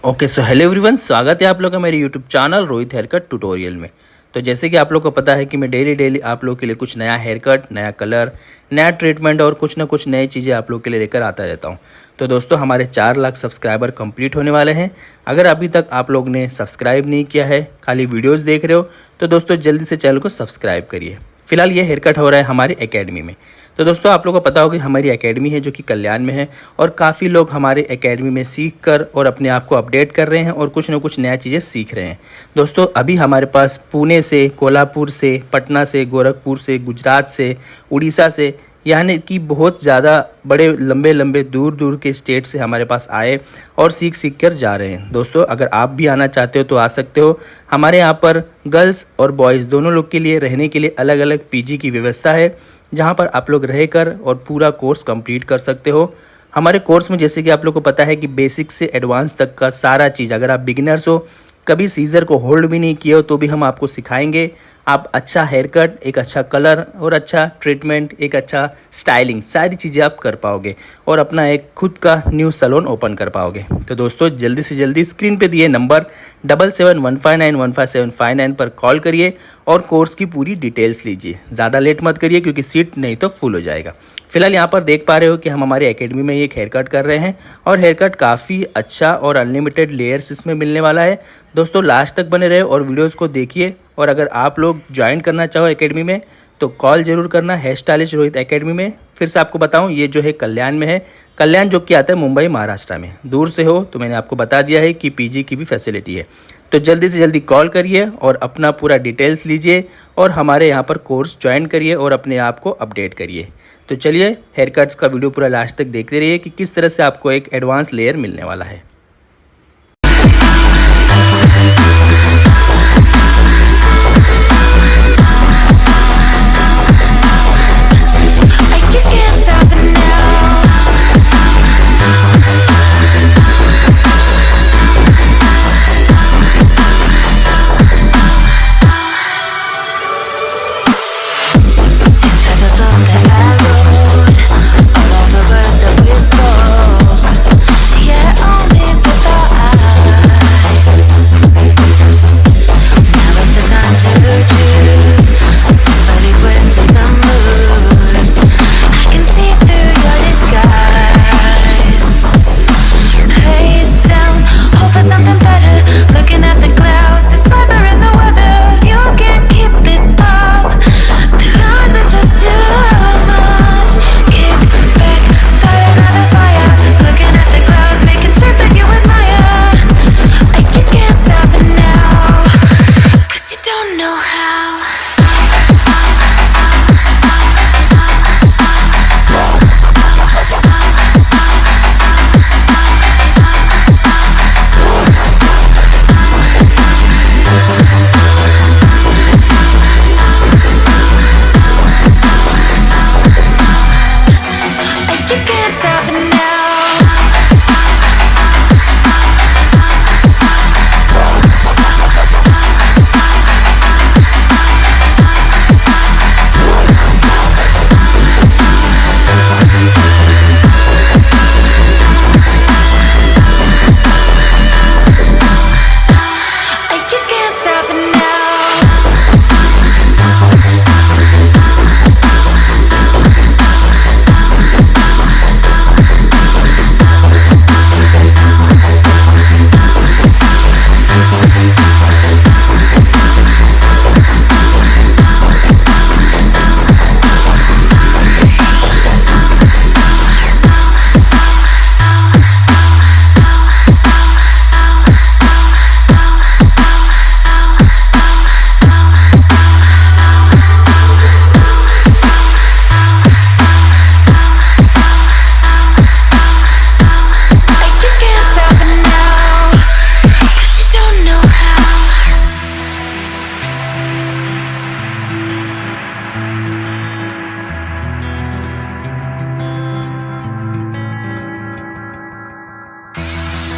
Okay so hello everyone, स्वागत है आप लोग का मेरे YouTube channel Rohit hair cut tutorial में। तो जैसे कि आप लोग को पता है कि मैं डेली आप लोग के लिए कुछ नया हेयर कट, नया कलर, नया ट्रीटमेंट और कुछ ना कुछ नई चीज़ें आप लोग के लिए लेकर आता रहता हूं। तो दोस्तों, हमारे 4 लाख सब्सक्राइबर कंप्लीट होने वाले हैं। अगर अभी तक आप लोग ने सब्सक्राइब नहीं किया है, खाली वीडियोज़ देख रहे हो, तो दोस्तों जल्दी से चैनल को सब्सक्राइब करिए। फिलहाल ये हेयर कट हो रहा है हमारी एकेडमी में। तो दोस्तों, आप लोगों को पता होगा कि हमारी एकेडमी है जो कि कल्याण में है, और काफ़ी लोग हमारे एकेडमी में सीख कर और अपने आप को अपडेट कर रहे हैं और कुछ ना कुछ नया चीज़ें सीख रहे हैं। दोस्तों, अभी हमारे पास पुणे से, कोल्हापुर से, पटना से, गोरखपुर से, गुजरात से, उड़ीसा से, यानी कि बहुत ज़्यादा बड़े लंबे लंबे दूर दूर के स्टेट से हमारे पास आए और सीख सीख कर जा रहे हैं। दोस्तों, अगर आप भी आना चाहते हो तो आ सकते हो। हमारे यहाँ पर गर्ल्स और बॉयज़ दोनों लोग के लिए रहने के लिए अलग अलग पीजी की व्यवस्था है, जहाँ पर आप लोग रहकर और पूरा कोर्स कंप्लीट कर सकते हो। हमारे कोर्स में जैसे कि आप लोग को पता है कि बेसिक से एडवांस तक का सारा चीज़, अगर आप बिगिनर्स हो, कभी सीज़र को होल्ड भी नहीं किया हो, तो भी हम आपको सिखाएंगे। आप अच्छा हेयर कट, एक अच्छा कलर और अच्छा ट्रीटमेंट, एक अच्छा स्टाइलिंग, सारी चीज़ें आप कर पाओगे और अपना एक खुद का न्यू सैलून ओपन कर पाओगे। तो दोस्तों, जल्दी से जल्दी स्क्रीन पे दिए नंबर 7715915759 पर कॉल करिए और कोर्स की पूरी डिटेल्स लीजिए। ज़्यादा लेट मत करिए, क्योंकि सीट नहीं तो फुल हो जाएगा। फिलहाल यहाँ पर देख पा रहे हो कि हम हमारी एकेडमी में एक हेयर कट कर रहे हैं, और हेयर कट काफ़ी अच्छा और अनलिमिटेड लेयर्स इसमें मिलने वाला है। दोस्तों, लास्ट तक बने रहे और वीडियोज़ को देखिए। और अगर आप लोग ज्वाइन करना चाहो एकेडमी में, तो कॉल ज़रूर करना हेयर स्टाइलिश रोहित एकेडमी में। फिर से आपको बताऊं, ये जो है कल्याण में है। कल्याण जो कि आता है मुंबई, महाराष्ट्र में। दूर से हो तो मैंने आपको बता दिया है कि पीजी की भी फैसिलिटी है। तो जल्दी से जल्दी कॉल करिए और अपना पूरा डिटेल्स लीजिए और हमारे यहाँ पर कोर्स ज्वाइन करिए और अपने आप को अपडेट करिए। तो चलिए, हेयर कट्स का वीडियो पूरा लास्ट तक देखते रहिए कि किस तरह से आपको एक एडवांस लेयर मिलने वाला है।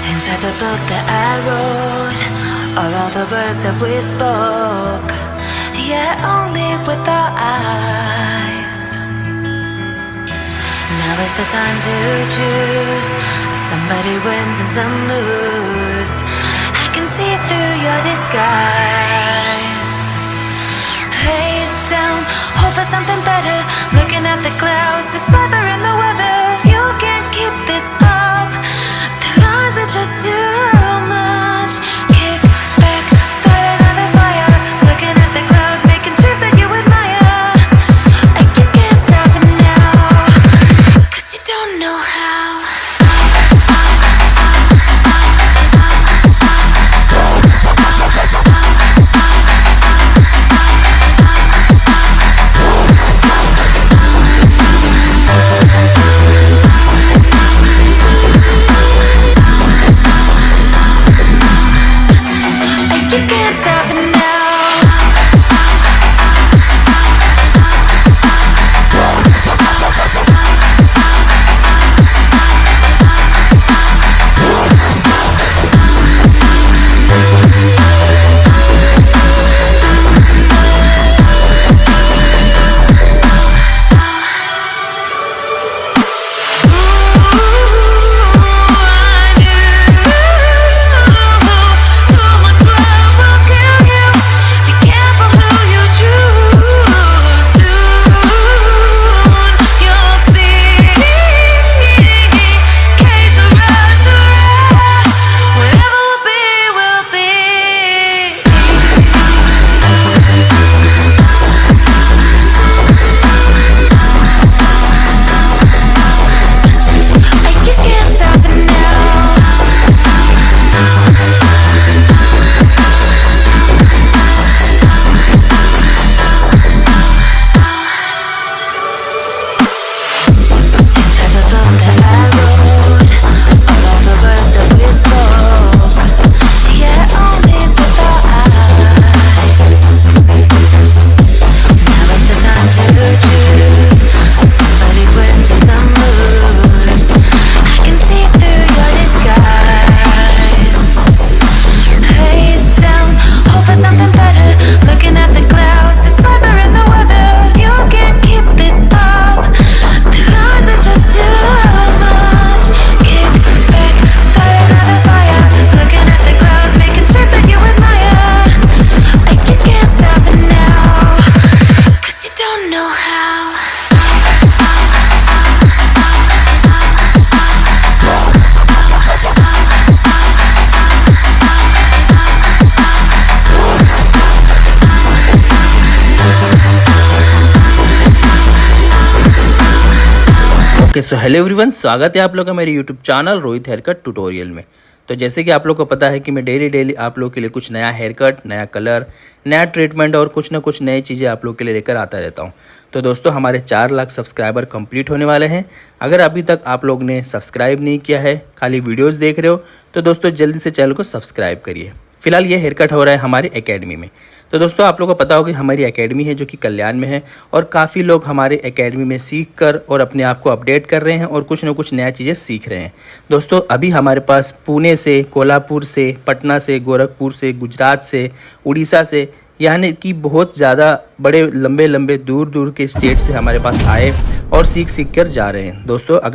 Inside the book that I wrote are all the words that we spoke, yet only with our eyes. Now is the time to choose. Somebody wins and some lose. disguise. Head down, hope for something better. Looking at the clouds, the cyber and the weather. You can't keep this up. The lies are just too much. Kick back, start another fire. Looking at the clouds, making trips that you admire. And you can't stop it now, 'cause you don't know how. You can't stop it now. Okay so hello everyone, स्वागत है आप लोग का मेरे YouTube channel Rohit hair cut tutorial में। तो जैसे कि आप लोग को पता है कि मैं डेली आप लोग के लिए कुछ नया हेयर कट, नया कलर, नया ट्रीटमेंट और कुछ ना कुछ नई चीज़ें आप लोग के लिए लेकर आता रहता हूं। तो दोस्तों, हमारे 4 लाख सब्सक्राइबर कंप्लीट होने वाले हैं। अगर अभी तक आप लोग ने सब्सक्राइब नहीं किया है, खाली वीडियोज़ देख रहे हो, तो दोस्तों जल्दी से चैनल को सब्सक्राइब करिए। फिलहाल ये हेयर कट हो रहा है हमारी एकेडमी में। तो दोस्तों, आप लोगों को पता होगा कि हमारी एकेडमी है जो कि कल्याण में है, और काफ़ी लोग हमारे एकेडमी में सीख कर और अपने आप को अपडेट कर रहे हैं और कुछ ना कुछ नया चीज़ें सीख रहे हैं। दोस्तों, अभी हमारे पास पुणे से, कोल्हापुर से, पटना से, गोरखपुर से, गुजरात से, उड़ीसा से, यानी कि बहुत ज़्यादा बड़े लंबे दूर के स्टेट से हमारे पास आए और सीख कर जा रहे हैं। दोस्तों, अगर